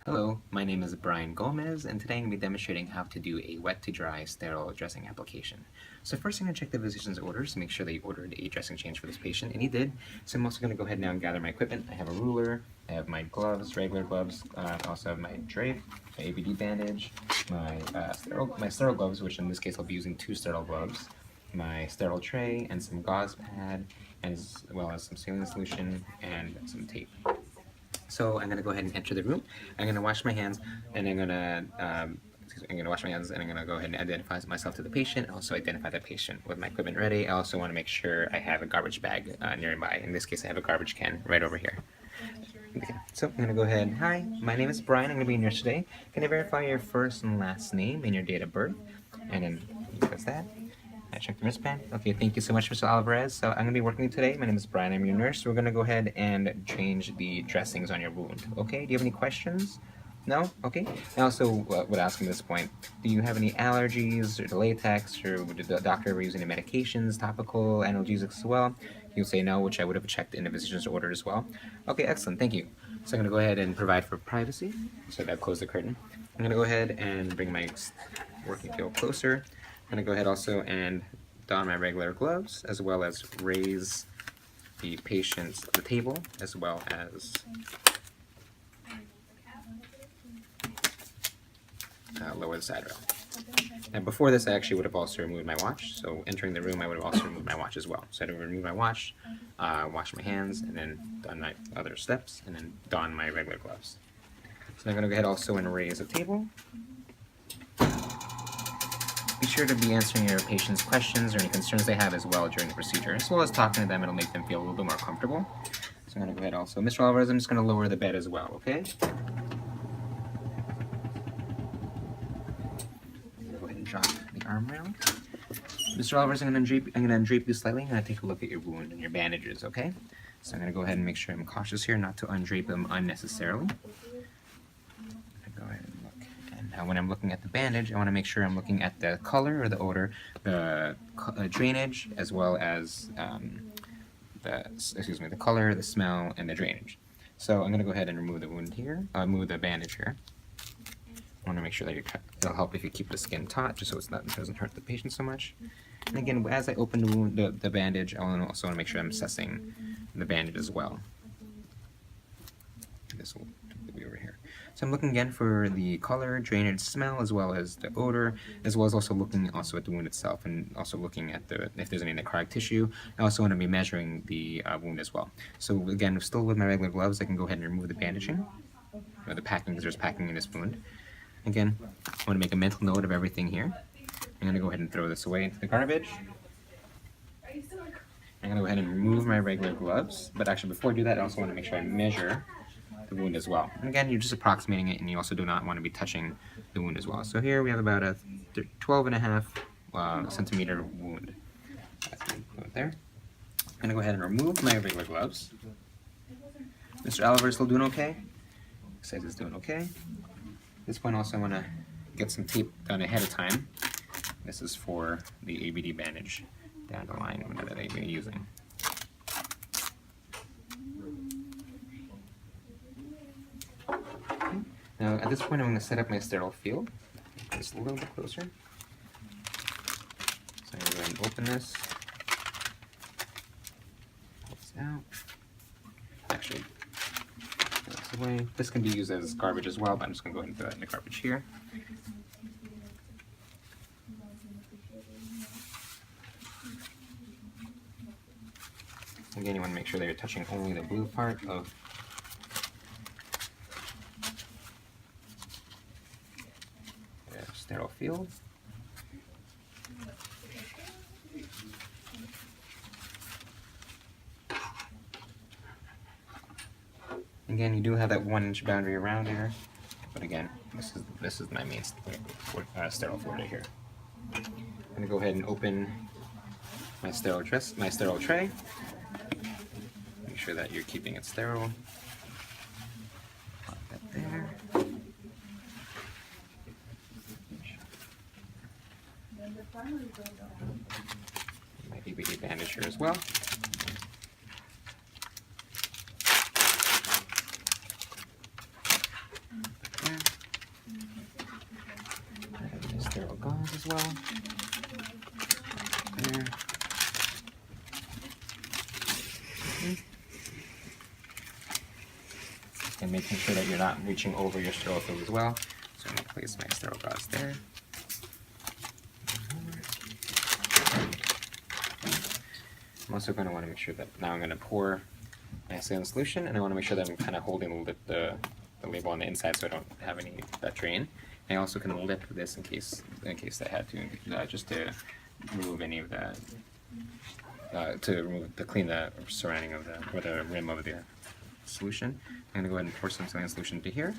Hello, my name is Brian Gomez, and today I'm going to be demonstrating how to do a wet to dry sterile dressing application. So first I'm going to check the physician's orders to make sure that he ordered a dressing change for this patient, and he did. So I'm also going to go ahead now and gather my equipment. I have a ruler, I have my gloves, regular gloves, I also have my drape, my ABD bandage, my sterile gloves, which in this case I'll be using 2 sterile gloves, my sterile tray, and some gauze pad, as well as some saline solution and some tape. So I'm gonna go ahead and enter the room. I'm gonna wash my hands, and I'm gonna wash my hands, and I'm gonna go ahead and identify myself to the patient. Also identify the patient with my equipment ready. I also want to make sure I have a garbage bag nearby. In this case, I have a garbage can right over here. Okay, so I'm gonna go ahead. Hi, my name is Brian. I'm gonna be in yours today. Can I verify your first and last name and your date of birth? And then that's that. I checked the wristband. Okay, thank you so much, Mr. Alvarez. So I'm gonna be working today. My name is Brian. I'm your nurse. We're gonna go ahead and change the dressings on your wound. Okay, do you have any questions? No? Okay. I also would ask him at this point, do you have any allergies or to latex, or did the doctor ever use any medications, topical, analgesics as well? He'll say no, which I would have checked in the physician's order as well. Okay, excellent, thank you. So I'm gonna go ahead and provide for privacy. So that close the curtain. I'm gonna go ahead and bring my working field closer. I'm gonna go ahead also and don my regular gloves, as well as raise the the table, as well as lower the side rail. And before this, I actually would have also removed my watch. So entering the room, I would have also removed my watch as well. So I would remove my watch, wash my hands, and then done my other steps, and then don my regular gloves. So I'm gonna go ahead also and raise the table. Be sure to be answering your patient's questions or any concerns they have as well during the procedure, as well as talking to them. It'll make them feel a little bit more comfortable. So I'm going to go ahead also. Mr. Alvarez, I'm just going to lower the bed as well, okay? Go ahead and drop the arm rail. Mr. Alvarez, I'm going to undrape you slightly. I'm going to take a look at your wound and your bandages, okay? So I'm going to go ahead and make sure I'm cautious here not to undrape them unnecessarily. When I'm looking at the bandage, I want to make sure I'm looking at the color or the odor, the drainage, as well as the color, the smell, and the drainage. So I'm going to go ahead and remove the wound here, remove the bandage here. I want to make sure that it'll help if you keep the skin taut, just so it doesn't hurt the patient so much. And again, as I open the wound, the bandage, I also want to make sure I'm assessing the bandage as well. This will be over here. So I'm looking again for the color, drainage, smell, as well as the odor, as well as also looking also at the wound itself, and also looking at if there's any necrotic tissue. I also want to be measuring the wound as well. So again, still with my regular gloves, I can go ahead and remove the bandaging, or the packing, because there's packing in this wound. Again, I want to make a mental note of everything here. I'm going to go ahead and throw this away into the garbage. I'm going to go ahead and remove my regular gloves, but actually before I do that, I also want to make sure I measure the wound as well. And again, you're just approximating it, and you also do not want to be touching the wound as well. So here we have about a 12.5 centimeter wound. There. I'm going to go ahead and remove my regular gloves. Mr. Alvarez still doing okay? Says it's doing okay. At this point also I want to get some tape done ahead of time. This is for the ABD bandage down the line that they've been using. Now, at this point, I'm going to set up my sterile field. Just a little bit closer. So I'm going to go ahead and open this. Pull this out. Actually, put this away. This can be used as garbage as well, but I'm just going to go ahead and throw that in the garbage here. Again, you want to make sure that you're touching only the blue part of sterile field. Again, you do have that 1-inch boundary around here, but again, this is my main sterile floor right here. I'm gonna go ahead and open my sterile tray. Make sure that you're keeping it sterile. Pop that there. My ABD bandage here as well. as well. There. And making sure that you're not reaching over your sterile field as well. So I'm going to place my sterile gauze there. I'm also going to want to make sure that now I'm going to pour my saline solution, and I want to make sure that I'm kind of holding the label on the inside so I don't have any that drain. I also can lip this in case I had to, just to remove any of the clean the surrounding of the rim of the solution. I'm going to go ahead and pour some saline solution into here.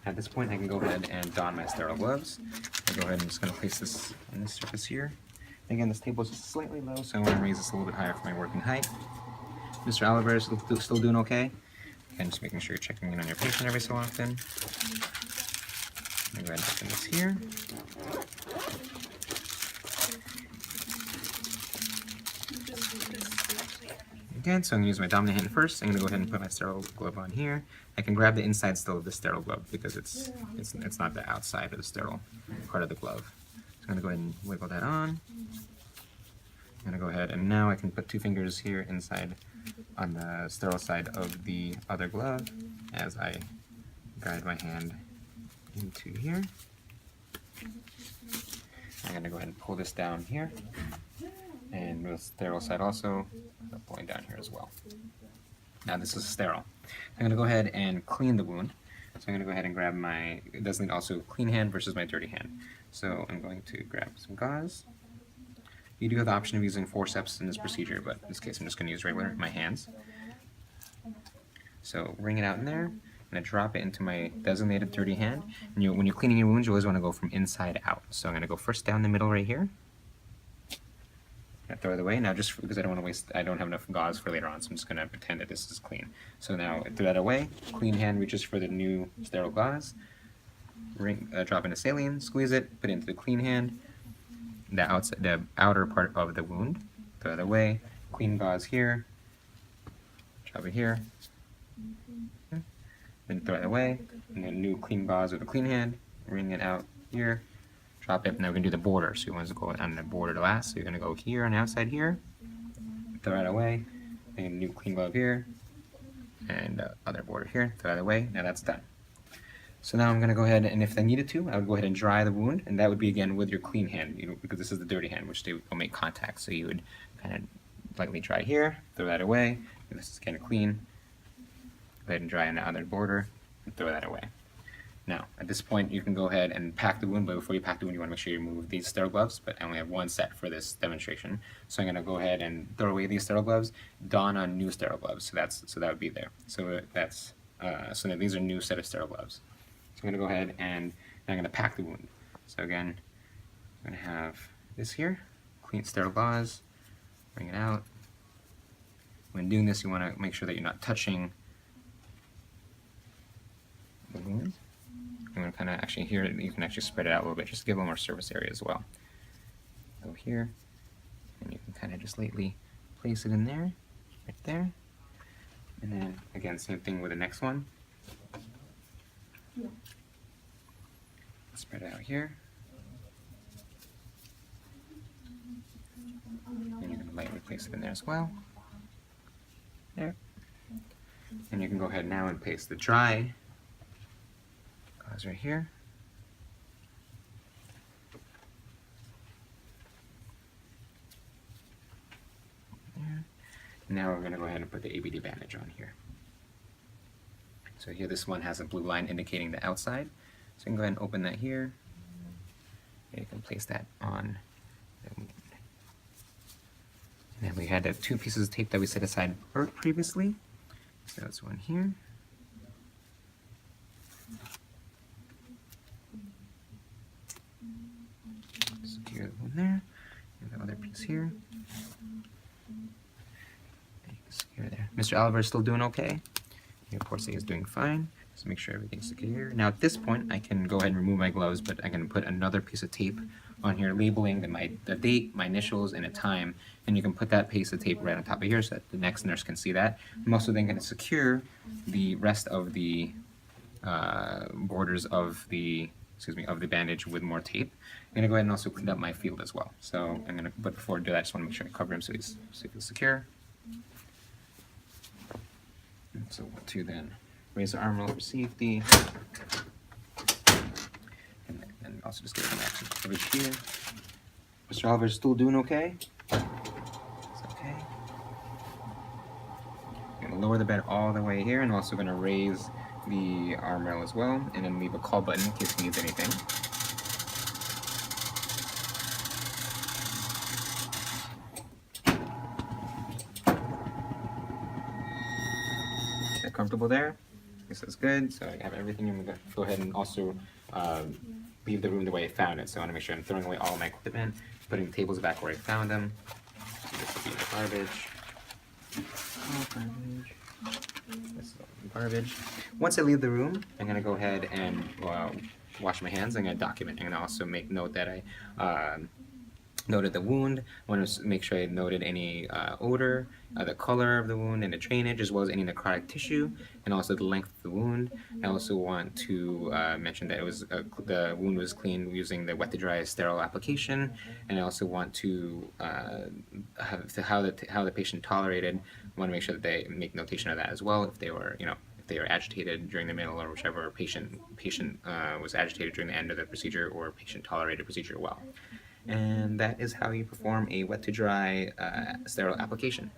At this point, I can go ahead and don my sterile gloves. I'll go ahead and just going to place this on this surface here. Again, this table is just slightly low, so I want to raise this a little bit higher for my working height. Mr. Oliver is still doing okay. And just making sure you're checking in on your patient every so often. I'm going to go ahead and open this here. Again, so I'm going to use my dominant hand first. I'm going to go ahead and put my sterile glove on here. I can grab the inside still of the sterile glove because it's not the outside of the sterile part of the glove. So I'm going to go ahead and wiggle that on. I'm going to go ahead and now I can put 2 fingers here inside on the sterile side of the other glove as I guide my hand into here. I'm going to go ahead and pull this down here, and the sterile side also pulling down here as well. Now this is sterile. I'm going to go ahead and clean the wound. So I'm going to go ahead and grab my, it does need also clean hand versus my dirty hand. So I'm going to grab some gauze. You do have the option of using forceps in this procedure, but in this case I'm just going to use my hands. So wring it out in there. I'm going to drop it into my designated dirty hand. And when you're cleaning your wounds, you always want to go from inside out. So I'm going to go first down the middle right here. Throw it away. Now just because I don't want to waste, I don't have enough gauze for later on, so I'm just going to pretend that this is clean. So now throw that away. Clean hand reaches for the new sterile gauze. Drop in a saline, squeeze it, put it into the clean hand. The outer part of the wound, throw it away, clean gauze here, drop it here, then throw it away, and then new clean gauze with a clean hand, wring it out here, drop it. Now we're going to do the border, so you want to go on the border last, so you're going to go here on the outside here, throw it away, and new clean glove here, and other border here, throw it away. Now that's done. So now I'm going to go ahead, and if I needed to, I would go ahead and dry the wound, and that would be again with your clean hand, because this is the dirty hand, which they will make contact. So you would kind of lightly dry here, throw that away. This is kind of clean. Go ahead and dry on the other border, and throw that away. Now, at this point, you can go ahead and pack the wound, but before you pack the wound, you want to make sure you remove these sterile gloves, but I only have one set for this demonstration. So I'm going to go ahead and throw away these sterile gloves, don on new sterile gloves, so that would be there. So that's, so these are new set of sterile gloves. So I'm going to go ahead and I'm going to pack the wound. So again, I'm going to have this here, clean sterile gauze, bring it out. When doing this, you want to make sure that you're not touching the wound. I'm going to kind of actually here, you can actually spread it out a little bit, just to give a little more surface area as well. Go here, and you can kind of just lightly place it in there, right there. And then again, same thing with the next one. Spread it out here. And you can lightly place it in there as well. There. And you can go ahead now and place the dry gauze right here. There. Now we're going to go ahead and put the ABD bandage on here. So here this one has a blue line indicating the outside. So you can go ahead and open that here. And you can place that on the wound. And then we had the 2 pieces of tape that we set aside previously. So that's one here. Secure the one there. And the other piece here. And you can secure there. Mr. Oliver is still doing okay. Of course, he is doing fine. Just make sure everything's secure. Now at this point, I can go ahead and remove my gloves, but I can put another piece of tape on here labeling the date, my initials, and a time, and you can put that piece of tape right on top of here so that the next nurse can see that. I'm also then going to secure the rest of the borders of the of the bandage with more tape. I'm gonna go ahead and also clean up my field as well. So but before I do that, I just want to make sure I cover him so he feels secure. And so what to then raise the arm roll for safety, and also just get some action coverage here. Mr. Oliver's still doing okay? It's okay. I'm gonna lower the bed all the way here, and also gonna raise the arm rail as well, and then leave a call button in case he needs anything. Get comfortable there? This is good. So I have everything. I'm gonna go ahead and also leave the room the way I found it. So I want to make sure I'm throwing away all my equipment, putting the tables back where I found them. So this will be the garbage. This is all the garbage. Once I leave the room, I'm gonna go ahead and wash my hands. I'm gonna document. I'm gonna also make note that I noted the wound. I want to make sure I noted any odor, the color of the wound, and the drainage, as well as any necrotic tissue, and also the length of the wound. I also want to mention that the wound was cleaned using the wet to dry sterile application, and I also want to how the patient tolerated. I want to make sure that they make notation of that as well. If they were, if they were agitated during the middle, or whichever patient was agitated during the end of the procedure, or patient tolerated procedure well. And that is how you perform a wet to dry sterile application.